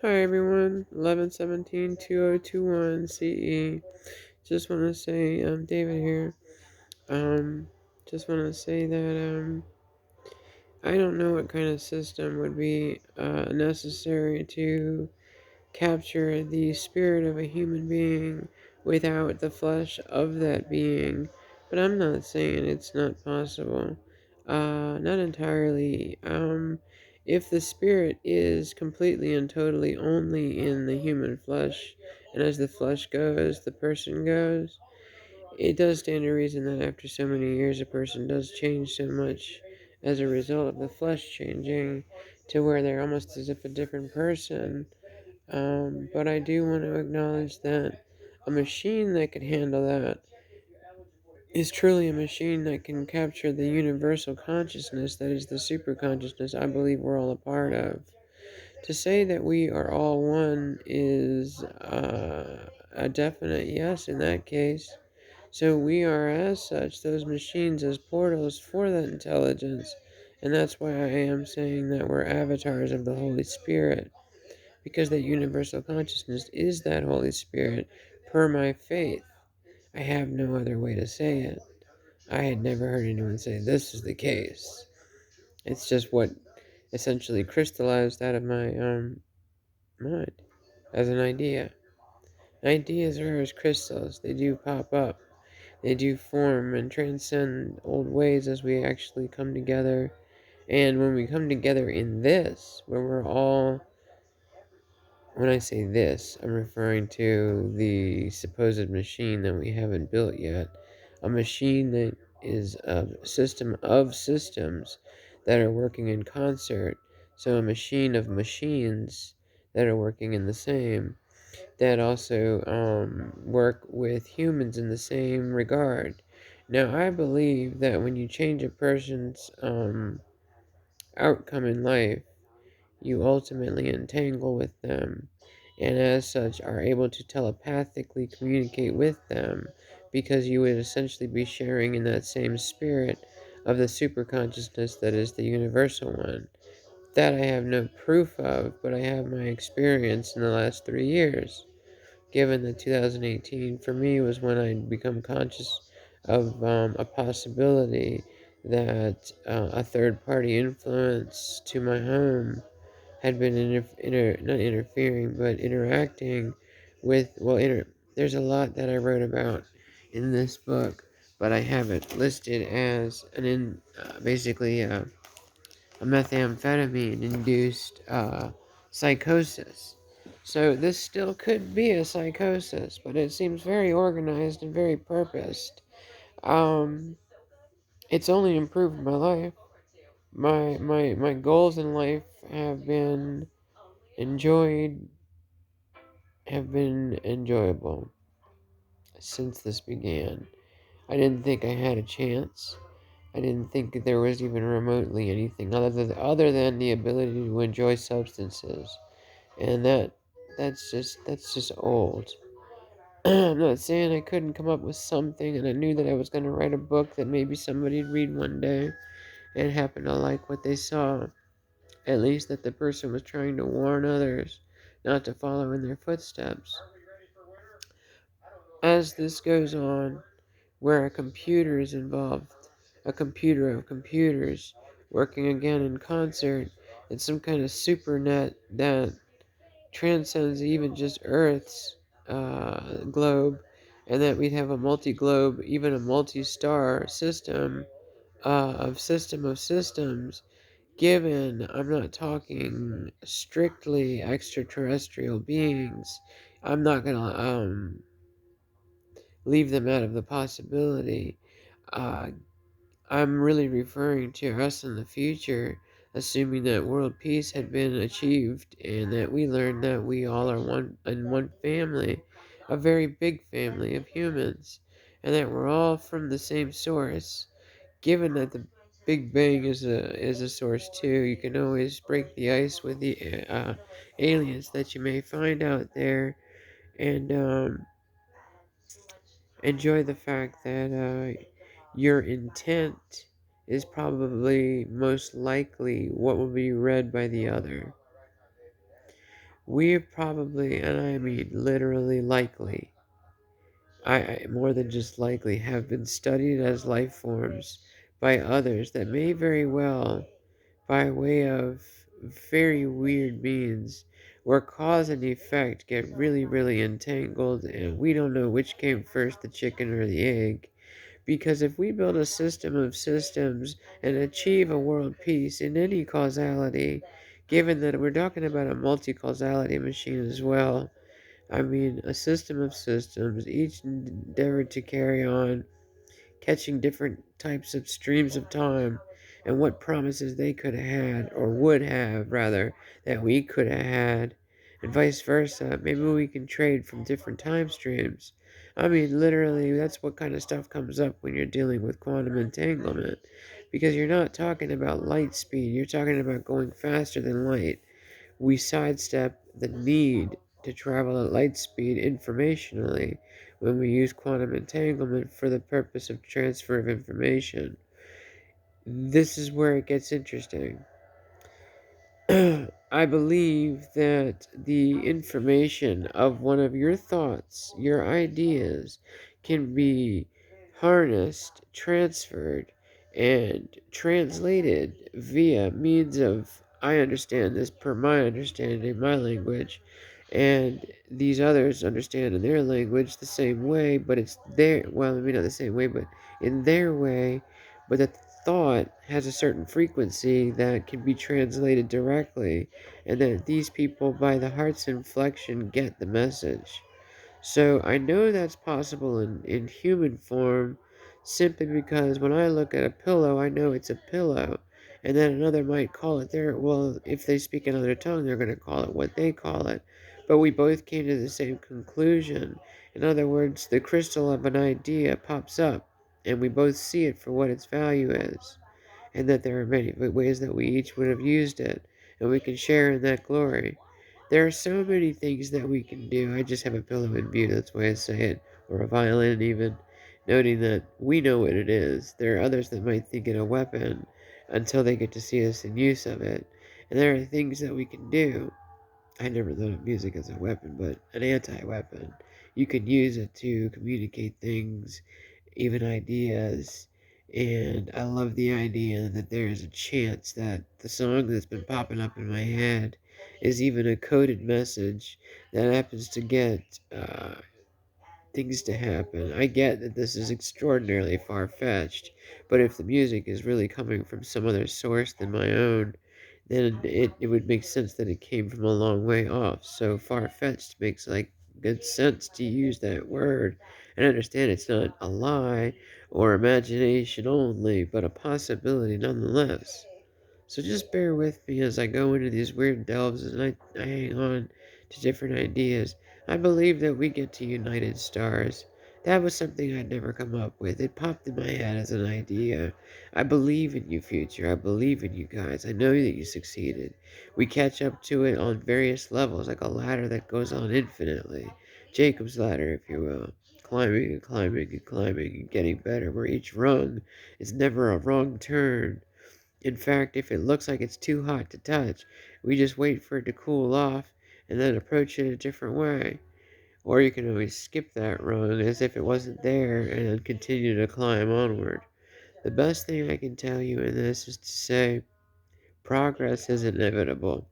Hi everyone, 11/17/2021 CE. Just want to say, David here. Um, just want to say that I don't know what kind of system would be necessary to capture the spirit of a human being without the flesh of that being, but I'm not saying it's not possible. Not entirely. If the spirit is completely and totally only in the human flesh, and as the flesh goes, the person goes, it does stand to reason that after so many years, a person does change so much as a result of the flesh changing to where they're almost as if a different person. But I do want to acknowledge that a machine that could handle that is truly a machine that can capture the universal consciousness that is the super consciousness I believe we're all a part of. To say that we are all one is a definite yes in that case. So we are, as such, those machines as portals for that intelligence. And that's why I am saying that we're avatars of the Holy Spirit, because that universal consciousness is that Holy Spirit, per my faith. I have no other way to say it. I had never heard anyone say this is the case. It's just what essentially crystallized out of my mind as an idea. Ideas are as crystals, they do pop up, they do form and transcend old ways as we actually come together. And when we come together in this, where we're all, when I say this, I'm referring to the supposed machine that we haven't built yet. A machine that is a system of systems that are working in concert. So a machine of machines that are working in the same, that also work with humans in the same regard. Now, I believe that when you change a person's outcome in life, you ultimately entangle with them, and as such are able to telepathically communicate with them, because you would essentially be sharing in that same spirit of the superconsciousness that is the universal one. That I have no proof of, but I have my experience in the last 3 years. Given that 2018 for me was when I'd become conscious of a possibility that a third party influence to my home had been not interfering, but interacting with, there's a lot that I wrote about in this book, but I have it listed as basically a methamphetamine induced psychosis. So this still could be a psychosis, but it seems very organized and very purposed. Um, it's only improved my life. My goals in life enjoyed have been enjoyable since this began. I didn't think I had a chance. I didn't think there was even remotely anything other than the ability to enjoy substances, and that's just old. I'm not saying I couldn't come up with something, and I knew that I was going to write a book that maybe somebody'd read one day and happen to like what they saw. At least that the person was trying to warn others not to follow in their footsteps. As this goes on, where a computer is involved, a computer of computers working again in concert in some kind of supernet that transcends even just Earth's globe, and that we'd have a multi-globe, even a multi-star system of systems. Given, I'm not talking strictly extraterrestrial beings. I'm not gonna leave them out of the possibility. Uh, I'm really referring to us in the future, assuming that world peace had been achieved and that we learned that we all are one family, a very big family of humans, and that we're all from the same source. Given that the Big Bang is a source too, you can always break the ice with the aliens that you may find out there, and enjoy the fact that your intent is probably most likely what will be read by the other. We probably, and I mean literally likely, I more than just likely, have been studied as life forms by others that may very well, by way of very weird means, where cause and effect get really, really entangled, and we don't know which came first, the chicken or the egg. Because if we build a system of systems and achieve a world peace in any causality, given that we're talking about a multi causality machine as well, I mean, a system of systems, each endeavored to carry on, catching different types of streams of time, and what promises they could have had, or would have, rather, that we could have had, and vice versa. Maybe we can trade from different time streams. I mean, literally, that's what kind of stuff comes up when you're dealing with quantum entanglement. Because you're not talking about light speed, you're talking about going faster than light. We sidestep the need to travel at light speed informationally when we use quantum entanglement for the purpose of transfer of information. This is where it gets interesting. I believe that the information of one of your thoughts, your ideas, can be harnessed, transferred, and translated via means of, I understand this per my understanding, my language, and these others understand in their language the same way, but it's their, well, maybe not the same way, but in their way, but that thought has a certain frequency that can be translated directly, and that these people, by the heart's inflection, get the message. So I know that's possible in human form simply because when I look at a pillow, I know it's a pillow. And then another might call it their, well, if they speak another tongue, they're going to call it what they call it. But we both came to the same conclusion. In other words, the crystal of an idea pops up, and we both see it for what its value is, and that there are many ways that we each would have used it, and we can share in that glory. There are so many things that we can do. I just have a pillow in view, that's the way I say it, or a violin even, noting that we know what it is. There are others that might think it a weapon until they get to see us in use of it. And there are things that we can do. I never thought of music as a weapon, but an anti-weapon. You can use it to communicate things, even ideas. And I love the idea that there is a chance that the song that's been popping up in my head is even a coded message that happens to get things to happen. I get that this is extraordinarily far fetched, but if the music is really coming from some other source than my own, then it would make sense that it came from a long way off. So far fetched makes like good sense to use that word. And understand it's not a lie or imagination only, but a possibility nonetheless. So just bear with me as I go into these weird delves and I hang on to different ideas. I believe that we get to United Stars. That was something I'd never come up with. It popped in my head as an idea. I believe in you, future. I believe in you guys. I know that you succeeded. We catch up to it on various levels, like a ladder that goes on infinitely. Jacob's ladder, if you will. Climbing and climbing and climbing and getting better, where each rung is never a wrong turn. In fact, if it looks like it's too hot to touch, we just wait for it to cool off and then approach it a different way. Or you can always skip that rung as if it wasn't there and then continue to climb onward. The best thing I can tell you in this is to say progress is inevitable.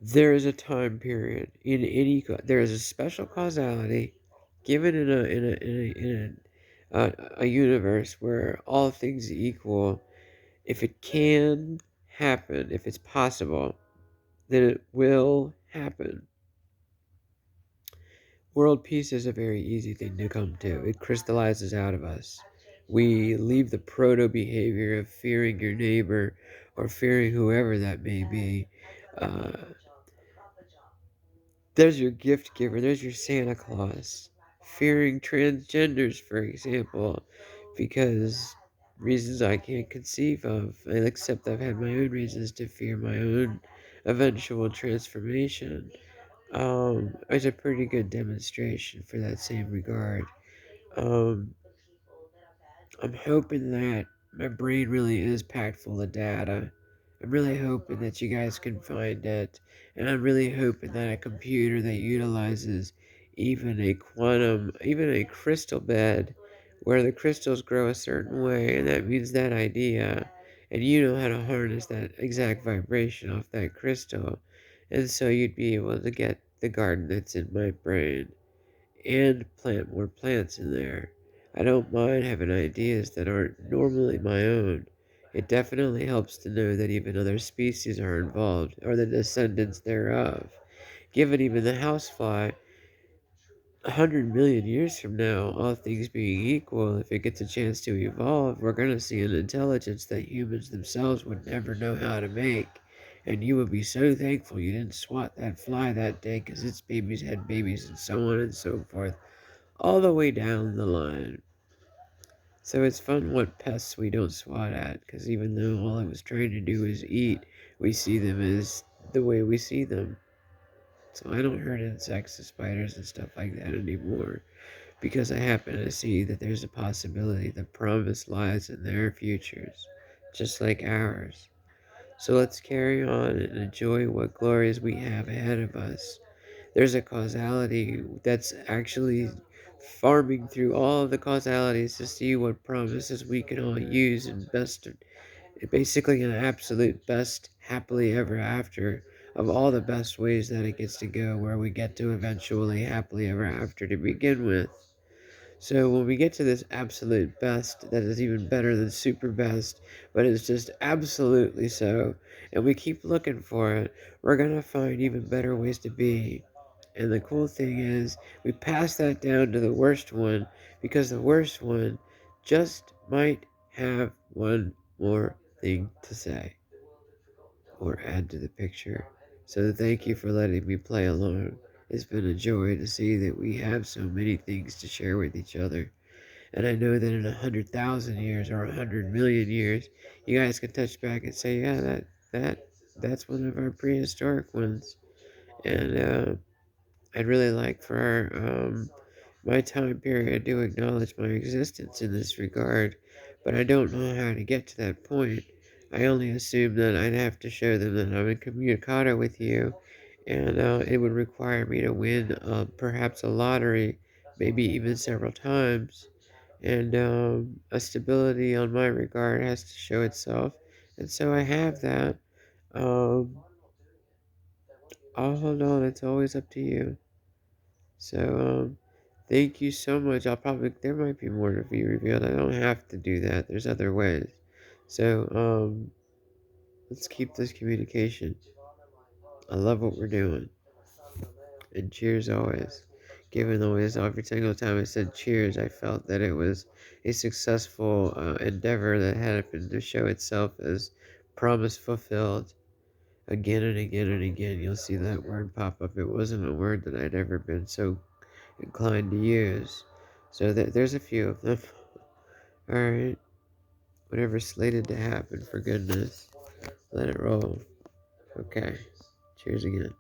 There is a time period in any there is a special causality given in a universe where all things equal. If it can happen, if it's possible, then it will happen. World peace is a very easy thing to come to. It crystallizes out of us. We leave the proto behavior of fearing your neighbor or fearing whoever that may be. Uh, there's your gift giver, there's your Santa Claus. Fearing transgenders, for example, because reasons I can't conceive of, except I've had my own reasons to fear my own eventual transformation. It's a pretty good demonstration for that same regard. Um, I'm hoping that my brain really is packed full of data I'm really hoping that you guys can find it, and I'm really hoping that a computer that utilizes even a crystal bed, where the crystals grow a certain way, and that means that idea, and you know how to harness that exact vibration off that crystal, and so you'd be able to get the garden that's in my brain and plant more plants in there. I don't mind having ideas that aren't normally my own. It definitely helps to know that even other species are involved, or the descendants thereof. Given even the housefly, 100 million years from now, all things being equal, if it gets a chance to evolve, we're going to see an intelligence that humans themselves would never know how to make. And you would be so thankful you didn't swat that fly that day because its babies had babies and so on and so forth all the way down the line. So it's fun what pests we don't swat at, because even though all I was trying to do is eat, we see them as the way we see them. So I don't hurt insects and spiders and stuff like that anymore, because I happen to see that there's a possibility the promise lies in their futures, just like ours. So let's carry on and enjoy what glories we have ahead of us. There's a causality that's actually farming through all of the causalities to see what promises we can all use and best, basically an absolute best happily ever after of all the best ways that it gets to go, where we get to eventually happily ever after to begin with. So when we get to this absolute best, that is even better than super best, but it's just absolutely so, and we keep looking for it, we're gonna find even better ways to be. And the cool thing is, we pass that down to the worst one, because the worst one just might have one more thing to say or add to the picture. So thank you for letting me play along. It's been a joy to see that we have so many things to share with each other. And I know that in 100,000 years or 100 million years, you guys can touch back and say, yeah, that's one of our prehistoric ones. And I'd really like for my time period to acknowledge my existence in this regard, but I don't know how to get to that point. I only assume that I'd have to show them that I'm incommunicado with you, and it would require me to win perhaps a lottery, maybe even several times, and a stability on my regard has to show itself, and so I have that. Um, I'll hold on, it's always up to you. So, thank you so much. There might be more to be revealed. I don't have to do that. There's other ways. So, let's keep this communication. I love what we're doing. And cheers always. Given always, every single time I said cheers, I felt that it was a successful endeavor that happened to show itself as promise fulfilled. Again and again and again, you'll see that word pop up. It wasn't a word that I'd ever been so inclined to use. So there's a few of them. Alright, whatever's slated to happen, for goodness, let it roll. Okay, cheers again.